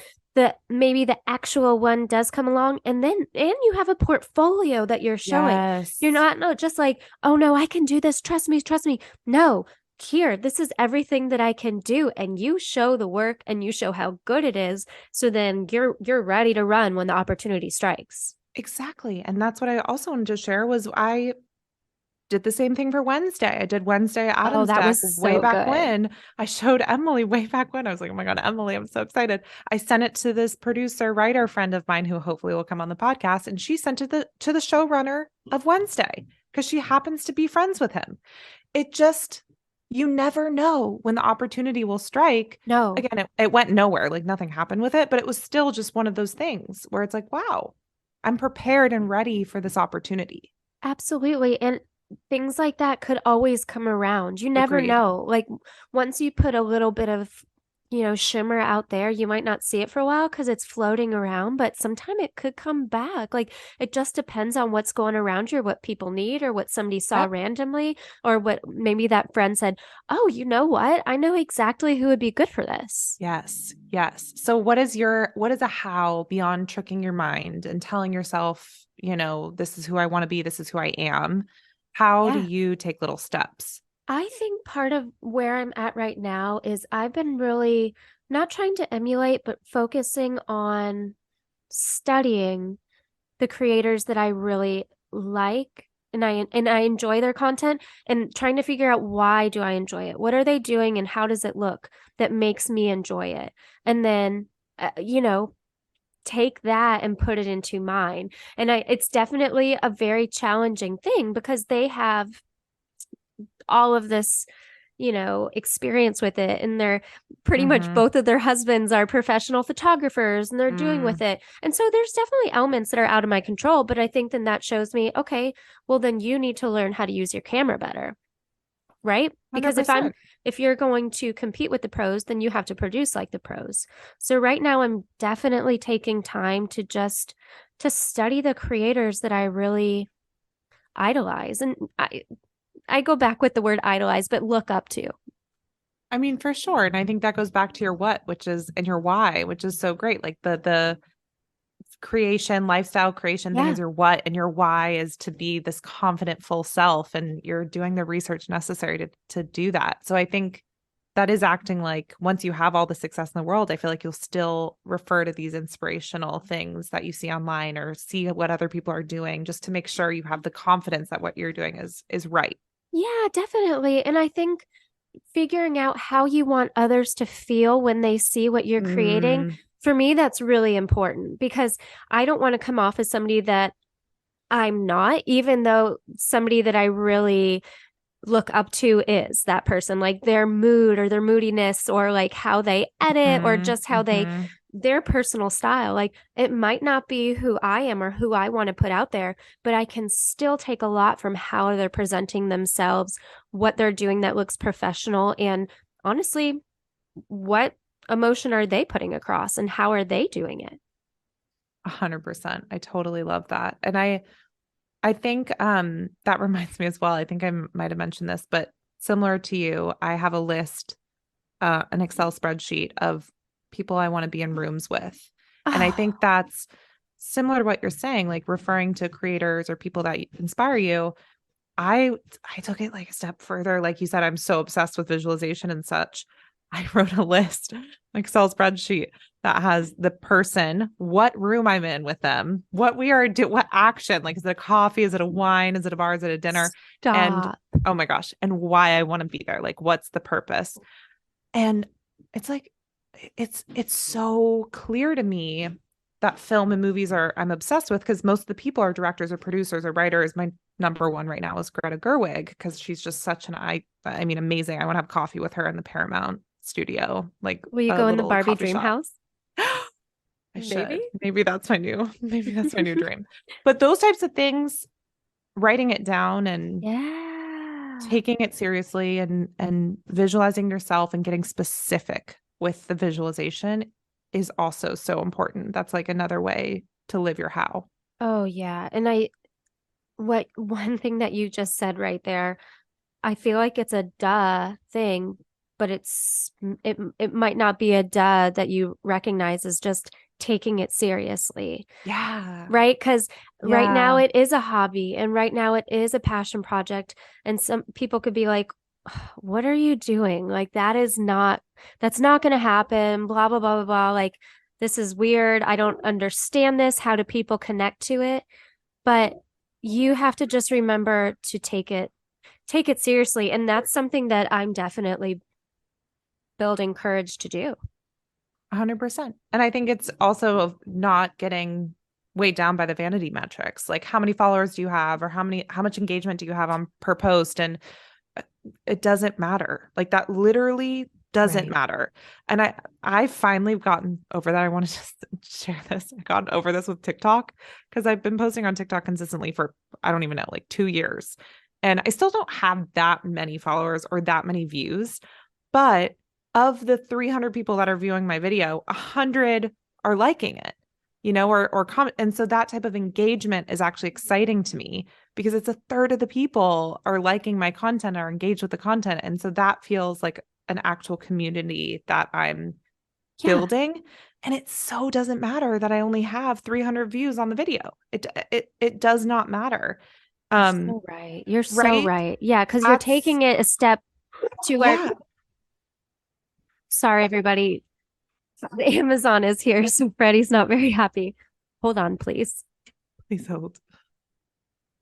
maybe the actual one does come along, and you have a portfolio that you're showing. Yes. You're not just like, oh no, I can do this. Trust me. No, here, this is everything that I can do. And you show the work and you show how good it is. So then you're ready to run when the opportunity strikes. Exactly. And that's what I also wanted to share was I did the same thing for Wednesday. I did Wednesday Adam's that deck was way so back good. when. I showed Emily way back when. I was like, oh my God, Emily, I'm so excited. I sent it to this producer, writer friend of mine who hopefully will come on the podcast. And she sent it to the showrunner of Wednesday because she happens to be friends with him. You never know when the opportunity will strike. No. Again, it went nowhere. Like nothing happened with it, but it was still just one of those things where it's like, wow, I'm prepared and ready for this opportunity. Absolutely. And things like that could always come around. You never Agreed. know. Like once you put a little bit of, shimmer out there, you might not see it for a while because it's floating around, but sometime it could come back. Like it just depends on what's going around you, or what people need, or what somebody saw Yep. randomly, or what maybe that friend said, oh, you know what? I know exactly who would be good for this. Yes. Yes. So what is a how beyond tricking your mind and telling yourself, this is who I want to be, this is who I am? How do you take little steps? I think part of where I'm at right now is I've been really not trying to emulate, but focusing on studying the creators that I really like, and I enjoy their content, and trying to figure out, why do I enjoy it? What are they doing and how does it look that makes me enjoy it? And then take that and put it into mine. And it's definitely a very challenging thing because they have all of this experience with it, and they're pretty much both of their husbands are professional photographers, and they're doing with it. And so there's definitely elements that are out of my control, but I think then that shows me, okay, well then you need to learn how to use your camera better, right? Because 100%. if you're going to compete with the pros, then you have to produce like the pros. So right now I'm definitely taking time to study the creators that I really idolize. And I go back with the word idolize, but look up to. I mean, for sure. And I think that goes back to your what, which is, and your why, which is so great. Like the creation, lifestyle creation thing Yeah. is your what, and your why is to be this confident full self. And you're doing the research necessary to do that. So I think that is acting like, once you have all the success in the world, I feel like you'll still refer to these inspirational things that you see online or see what other people are doing, just to make sure you have the confidence that what you're doing is right. Yeah, definitely. And I think figuring out how you want others to feel when they see what you're creating, Mm, for me, that's really important because I don't want to come off as somebody that I'm not, even though somebody that I really look up to is that person, like their mood or their moodiness or like how they edit or mm, just how they mhm. their personal style. Like it might not be who I am or who I want to put out there, but I can still take a lot from how they're presenting themselves, what they're doing that looks professional, and honestly, what emotion are they putting across and how are they doing it? 100%. I totally love that. And I think that reminds me as well. I think I might have mentioned this, but similar to you, I have a list, an Excel spreadsheet of people I want to be in rooms with. And I Oh, think that's similar to what you're saying, like referring to creators or people that inspire you. I I took it like a step further. Like you said, I'm so obsessed with visualization and such. I wrote a list, Excel spreadsheet that has the person, what room I'm in with them, what we are doing, what action, like is it a coffee, is it a wine, is it a bar, is it a dinner? And stop. oh my gosh, and why I want to be there. Like what's the purpose? And it's like it's so clear to me that film and movies are I'm obsessed with, because most of the people are directors or producers or writers. My number one right now is Greta Gerwig, because she's just such an I mean amazing. I want to have coffee with her in the Paramount studio, like Will you a go in the little Barbie coffee dream shop. house? I Maybe. should. Maybe that's my new dream. But those types of things, writing it down and Yeah. taking it seriously and visualizing yourself and getting specific with the visualization is also so important. That's like another way to live your how. Oh, yeah. And what one thing that you just said right there, I feel like it's a duh thing, but it might not be a duh that you recognize as just taking it seriously, Yeah. right? Because right now Yeah. it is a hobby and right now it is a passion project. And some people could be like, what are you doing? Like that's not going to happen, blah, blah, blah, blah, blah. Like, this is weird. I don't understand this. How do people connect to it? But you have to just remember to take it seriously. And that's something that I'm definitely building courage to do. 100%. And I think it's also of not getting weighed down by the vanity metrics. Like how many followers do you have, or how much engagement do you have on per post? And it doesn't matter. Like that literally doesn't Right. matter. And I finally gotten over that. I want to just share this. I got over this with TikTok, because I've been posting on TikTok consistently for, I don't even know, like 2 years. And I still don't have that many followers or that many views. But of the 300 people that are viewing my video, 100 are liking it, or comment. And so that type of engagement is actually exciting to me, because it's a third of the people are liking my content, are engaged with the content. And so that feels like an actual community that I'm Yeah. building. And it so doesn't matter that I only have 300 views on the video. It does not matter. You're Um, so right. You're so right? right. Yeah, because you're That's taking it a step to where, yeah. sorry, everybody, Amazon is here, so Freddie's not very happy. Hold on, please. Please hold.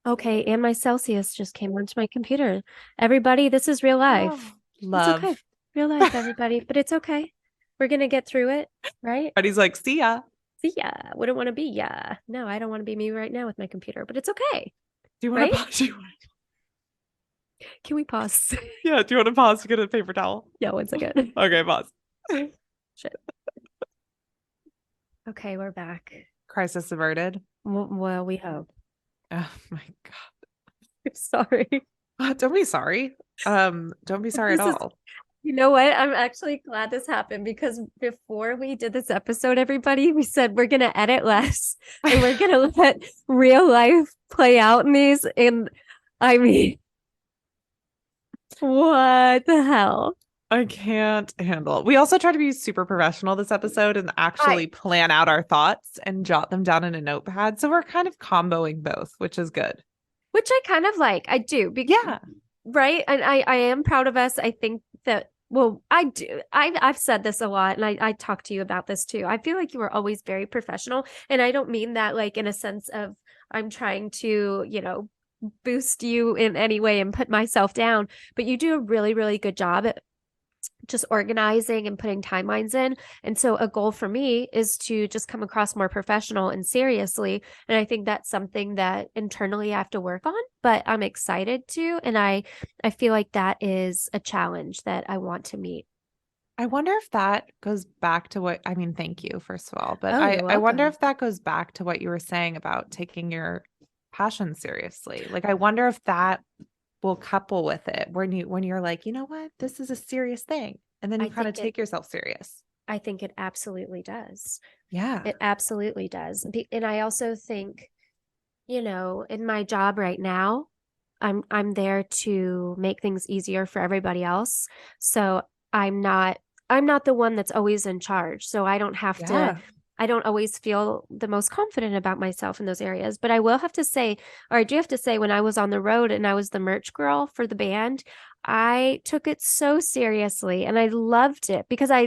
Okay, and my Celsius just came onto my computer. Everybody, this is real life. Oh, It's okay. love. Real life, everybody, but it's okay. We're gonna get through it, right? But he's like, see ya. See ya. Wouldn't want to be ya. No, I don't want to be me right now with my computer, but it's okay, Do you want right? to pause? Can we pause? Yeah. Do you want to pause to get a paper towel? Yeah, 1 second. Okay, pause. Shit. Okay, we're back. Crisis averted. Well, we hope. Oh my God. I'm sorry. Don't be sorry. Don't be sorry at This is, all. you know what? I'm actually glad this happened because before we did this episode, everybody, we said we're gonna edit less and we're gonna let real life play out in these. And I mean, what the hell? I can't handle it. We also try to be super professional this episode and actually plan out our thoughts and jot them down in a notepad. So we're kind of comboing both, which is good. Which I kind of like. I do. Yeah. Right. And I am proud of us. I think that, well, I do. I've said this a lot, and I talk to you about this too. I feel like you were always very professional. And I don't mean that like in a sense of I'm trying to, boost you in any way and put myself down, but you do a really, really good job at just organizing and putting timelines in. And so a goal for me is to just come across more professional and seriously. And I think that's something that internally I have to work on, but I'm excited to. And I feel like that is a challenge that I want to meet. I wonder if that goes back to what I mean, thank you, first of all. But Oh, you're I wonder welcome. if that goes back to what you were saying about taking your passion seriously. Like I wonder if that will couple with it when you're like, you know what, this is a serious thing. And then I you kind of think it take yourself serious. I think it absolutely does. Yeah. It absolutely does. And I also think, in my job right now, I'm there to make things easier for everybody else. So I'm not the one that's always in charge. So Yeah. I don't always feel the most confident about myself in those areas. But I will have to say, or I do have to say, when I was on the road and I was the merch girl for the band, I took it so seriously and I loved it because I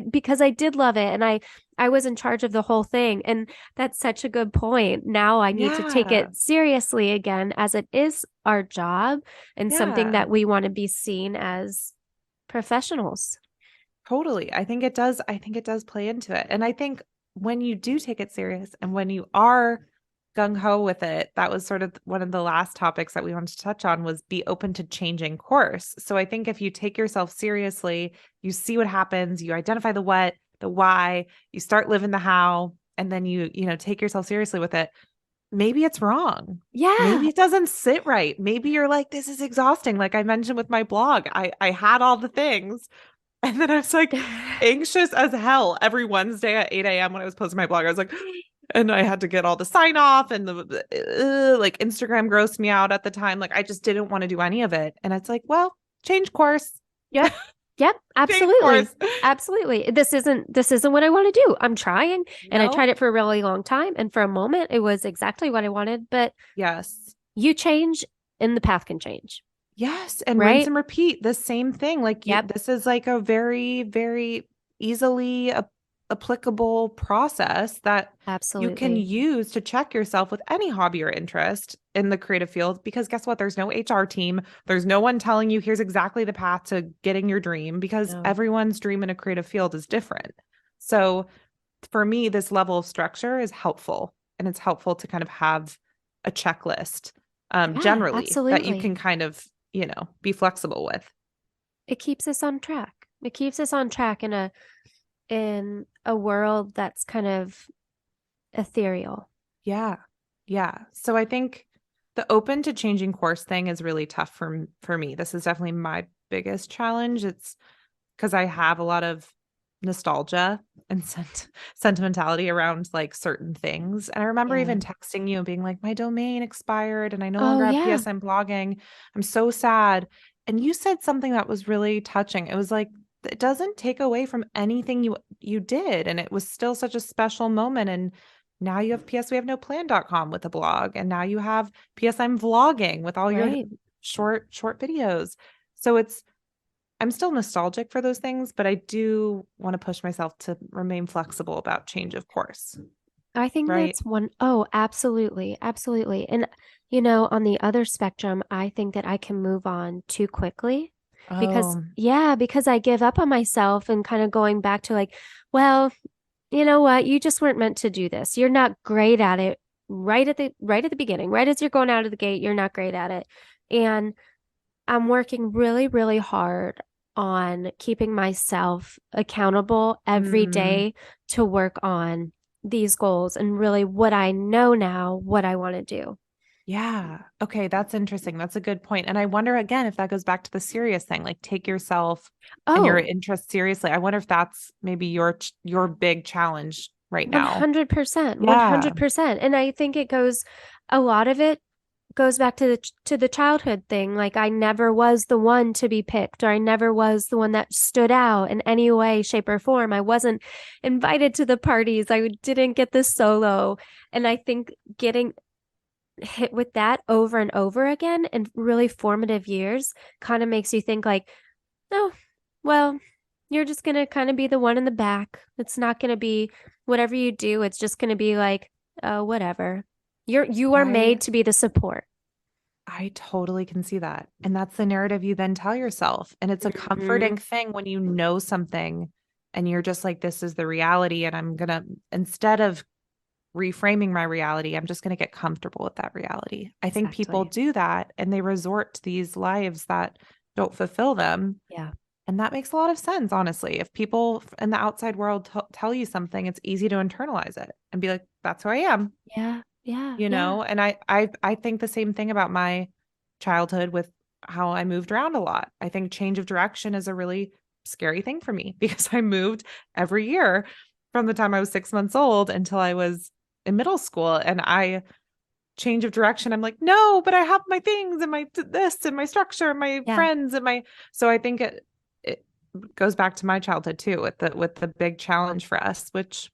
did love it, and I was in charge of the whole thing. And that's such a good point. Now I need to take Yeah. it seriously again, as it is our job and something Yeah. that we want to be seen as professionals. Totally. I think it does play into it. And I think when you do take it serious and when you are gung ho with it, that was sort of one of the last topics that we wanted to touch on was be open to changing course. So I think if you take yourself seriously, you see what happens, you identify the what, the why, you start living the how, and then you take yourself seriously with it. Maybe it's wrong. Yeah. Maybe it doesn't sit right. Maybe you're like, this is exhausting. Like I mentioned with my blog, I had all the things. And then I was like anxious as hell every Wednesday at 8 a.m. when I was posting my blog. I was like, and I had to get all the sign off and like Instagram grossed me out at the time. Like I just didn't want to do any of it. And it's like, well, change course. Yep. Yep. Change Absolutely. course. Absolutely. This isn't what I want to do. I'm trying, and I tried No. it for a really long time. And for a moment, it was exactly what I wanted. But Yes. you change and the path can change. Yes. And rinse Right. and repeat the same thing. Like Yep. this is like a very, very easily applicable process that you can Absolutely. use to check yourself with any hobby or interest in the creative field. Because guess what? There's no HR team. There's no one telling you here's exactly the path to getting your dream because No. everyone's dream in a creative field is different. So for me, this level of structure is helpful. And it's helpful to kind of have a checklist Yeah, generally that you absolutely. can kind of, be flexible with. It keeps us on track. It keeps us on track in a world that's kind of ethereal. Yeah. Yeah. So I think the open to changing course thing is really tough for me. This is definitely my biggest challenge. It's because I have a lot of nostalgia and sentimentality around like certain things. And I remember Yeah. even texting you and being like, my domain expired and I no Oh, longer have yeah. PSN blogging. I'm so sad. And you said something that was really touching. It was like, it doesn't take away from anything you did. And it was still such a special moment. And now you have PS We Have No Plan.com with a blog. And now you have PSM vlogging with all your Right. short videos. So I'm still nostalgic for those things, but I do want to push myself to remain flexible about change of course. I think Right. that's one. Oh, absolutely. Absolutely. And, on the other spectrum, I think that I can move on too quickly because, Oh, yeah, because I give up on myself and kind of going back to like, well, you know what? You just weren't meant to do this. You're not great at it right at the beginning, right as you're going out of the gate, you're not great at it. And I'm working really, really hard on keeping myself accountable every mm, day to work on these goals and really what I know now, what I want to do. yeah. Okay. That's interesting. That's a good point. And I wonder again if that goes back to the serious thing, like take yourself and your Oh, interests seriously. I wonder if that's maybe your big challenge right now. 100%, Yeah. 100%. And I think it goes a lot of it goes back to the childhood thing. Like I never was the one to be picked, or I never was the one that stood out in any way, shape, or form. I wasn't invited to the parties. I didn't get the solo. And I think getting hit with that over and over again in really formative years kind of makes you think like, oh, well, you're just gonna kind of be the one in the back. It's not gonna be whatever you do. It's just gonna be like, oh, whatever. You are I made to be the support. I totally can see that. And that's the narrative you then tell yourself. And it's a comforting thing when you know something and you're just like, this is the reality. And I'm gonna, instead of reframing my reality, I'm just going to get comfortable with that reality. I think people Exactly. do that and they resort to these lives that don't fulfill them. Yeah. And that makes a lot of sense, honestly. If people in the outside world tell you something, it's easy to internalize it and be like, that's who I am, Yeah. Yeah. you Yeah. know? And I think the same thing about my childhood with how I moved around a lot. I think change of direction is a really scary thing for me because I moved every year from the time I was 6 months old until I was in middle school. And I change of direction. I'm like, no, but I have my things and my this and my structure and my Yeah. friends and my, so I think it goes back to my childhood too, with the big challenge for us, which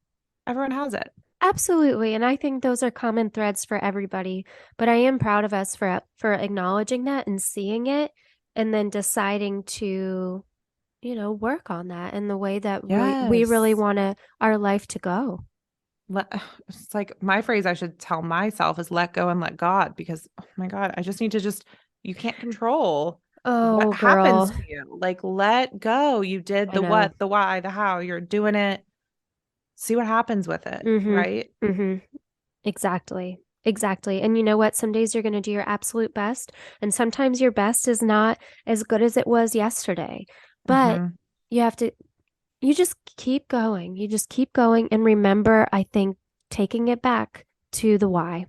everyone has it. Absolutely. And I think those are common threads for everybody. But I am proud of us for acknowledging that and seeing it and then deciding to, work on that in the way that we really Yes. want our life to go. It's like my phrase I should tell myself is let go and let God, because oh my God, I just need to you can't control what Oh, happens girl. to you. Like let go. You did I the know. what, the why, the how, you're doing it. See what happens with it, Mm-hmm. right? Mm-hmm. Exactly. Exactly. And you know what? Some days you're going to do your absolute best, and sometimes your best is not as good as it was yesterday. But Mm-hmm. you have to, you just keep going. You just keep going and remember, I think, taking it back to the why.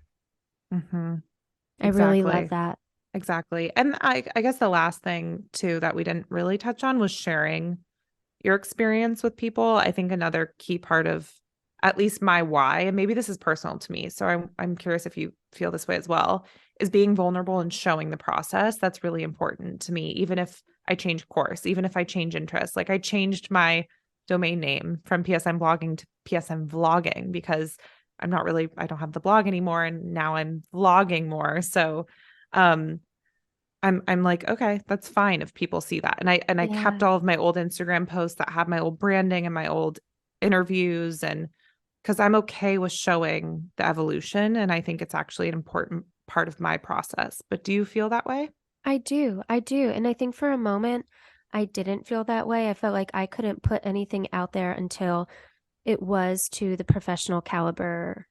Mm-hmm. I really love Exactly. that. Exactly. And I guess the last thing too that we didn't really touch on was sharing your experience with people. I think another key part of at least my why, and maybe this is personal to me, so I'm curious if you feel this way as well, is being vulnerable and showing the process. That's really important to me, even if I change course, even if I change interests. Like I changed my domain name from PSM blogging to PSM vlogging because I don't have the blog anymore and now I'm vlogging more. So um I'm like, okay, that's fine if people see that. And I kept Yeah. all of my old Instagram posts that have my old branding and my old interviews, and because I'm okay with showing the evolution. And I think it's actually an important part of my process. But do you feel that way? I do. I do. And I think for a moment, I didn't feel that way. I felt like I couldn't put anything out there until it was to the professional caliber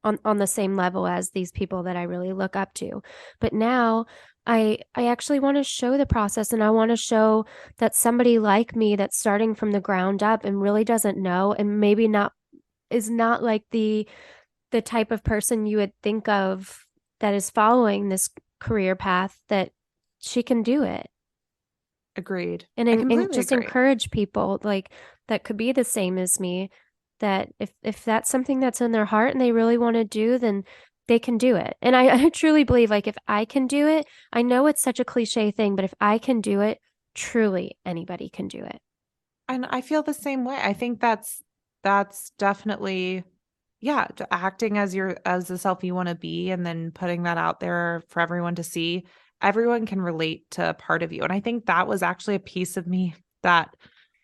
on the same level as these people that I really look up to. But now I actually want to show the process, and I want to show that somebody like me that's starting from the ground up and really doesn't know, and maybe not is not like the type of person you would think of that is following this career path, that she can do it. Agreed. And, I and completely just agree. encourage people like that could be the same as me, that if that's something that's in their heart and they really want to do, then they can do it. And I truly believe like if I can do it, I know it's such a cliche thing, but if I can do it, truly anybody can do it. And I feel the same way. I think that's definitely, yeah, acting as as the self you want to be and then putting that out there for everyone to see. Everyone can relate to a part of you. And I think that was actually a piece of me that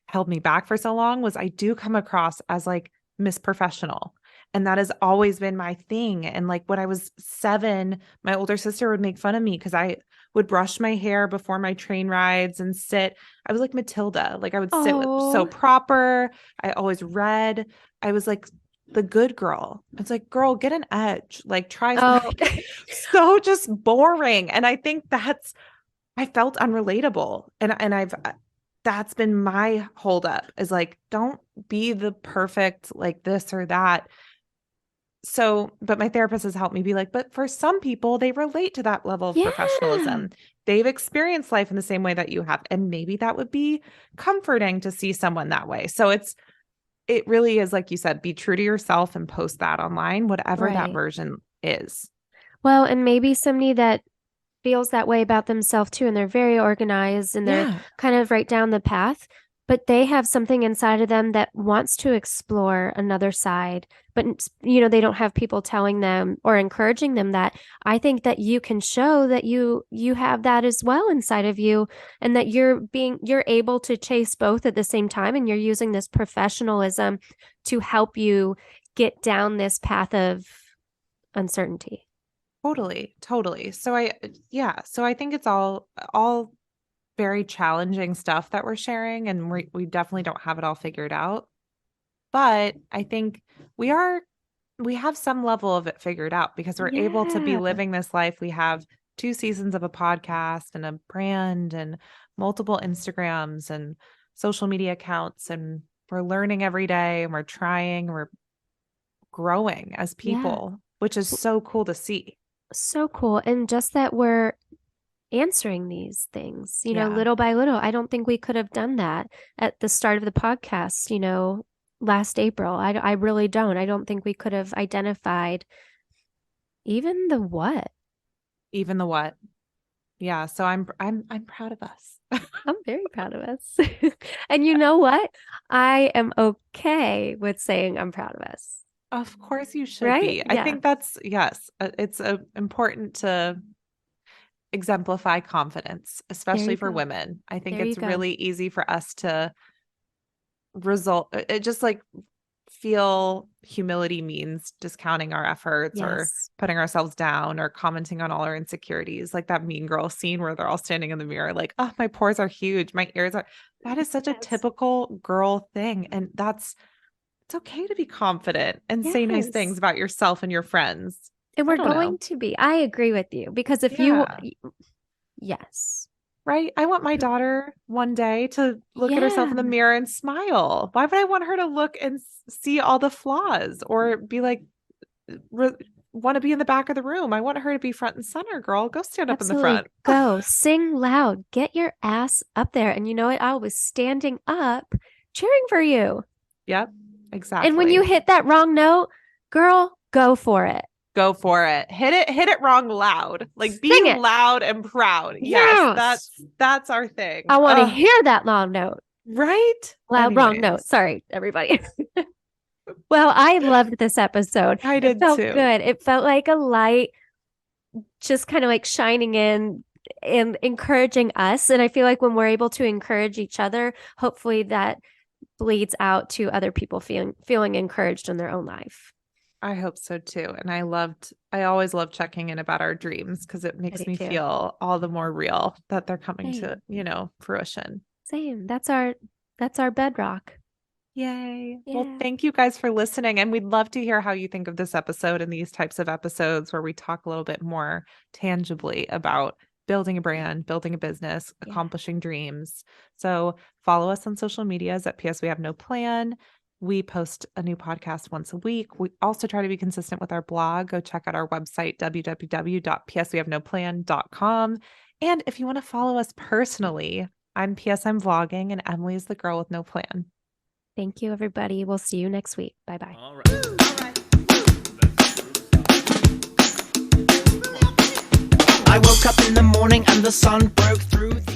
held me back for so long, was I do come across as like Miss Professional. And that has always been my thing. And like when I was 7, my older sister would make fun of me because I would brush my hair before my train rides and sit. I was like Matilda. Like I would sit with so Oh, proper. I always read. I was like the good girl. It's like, girl, get an edge. Like try oh, like so just boring. And I think I felt unrelatable. And I've that's been my holdup, is like, don't be the perfect like this or that. So, but my therapist has helped me be like, but for some people, they relate to that level of yeah, professionalism. They've experienced life in the same way that you have. And maybe that would be comforting to see someone that way. So it really is, like you said, be true to yourself and post that online, whatever that right. version is. Well, and maybe somebody that feels that way about themselves too, and they're very organized and they're Yeah. kind of right down the path, but they have something inside of them that wants to explore another side, but they don't have people telling them or encouraging them that. I think that you can show that you have that as well inside of you, and that you're able to chase both at the same time, and you're using this professionalism to help you get down this path of uncertainty. Totally, totally. So I think it's all very challenging stuff that we're sharing, and we definitely don't have it all figured out. But I think we have some level of it figured out because we're able to be Yeah. living this life. We have 2 seasons of a podcast and a brand and multiple Instagrams and social media accounts, and we're learning every day, and we're trying, we're growing as Yeah. people, which is so cool to see. So cool. And just that we're answering these things, Yeah. little by little. I don't think we could have done that at the start of the podcast, last April. I really don't. I don't think we could have identified even the what. Even the what. Yeah. So I'm proud of us. I'm very proud of us. And you know what? I am okay with saying I'm proud of us. Of course you should Right? be. I Yeah. think that's, yes, it's important to exemplify confidence, especially for go. women. I think There you it's go. really easy for us to it just like feel humility means discounting our efforts or Yes. putting ourselves down or commenting on all our insecurities, like that Mean Girl scene where they're all standing in the mirror like, oh, my pores are huge, my ears are. That is such a Yes. typical girl thing, and it's okay to be confident and say nice Yes. things about yourself and your friends. And I we're don't going know. to be. I agree with you, because if Yeah. yes. Right? I want my daughter one day to look at herself in the Yeah. mirror and smile. Why would I want her to look and see all the flaws or be like, want to be in the back of the room? I want her to be front and center, girl. Go stand up in the Absolutely. front. Go sing loud. Get your ass up there. And you know what? I was standing up cheering for you. Yep, exactly. And when you hit that wrong note, girl, go for it. Go for it. Hit it wrong loud. Like, be Sing it. loud and proud. Yes. Yes, that's our thing. I want to hear that long note. Right? Loud wrong Anyways. note. Sorry, everybody. Well, I loved this episode. I did It felt too. good. It felt like a light just kind of like shining in and encouraging us. And I feel like when we're able to encourage each other, hopefully that bleeds out to other people feeling encouraged in their own life. I hope so too. And I always love checking in about our dreams because it makes me feel all the more real that they're coming to, fruition. Same. That's our bedrock. Yay. Yeah. Well, thank you guys for listening. And we'd love to hear how you think of this episode and these types of episodes where we talk a little bit more tangibly about building a brand, building a business, accomplishing dreams. So follow us on social medias at PS We Have No Plan. We post a new podcast once a week. We also try to be consistent with our blog. Go check out our website, www.pswehaveno.plan.com. And if you want to follow us personally, I'm PS I'm Vlogging, and Emily is the girl with no plan. Thank you, everybody. We'll see you next week. Bye-bye. All right. I woke up in the morning and the sun broke through the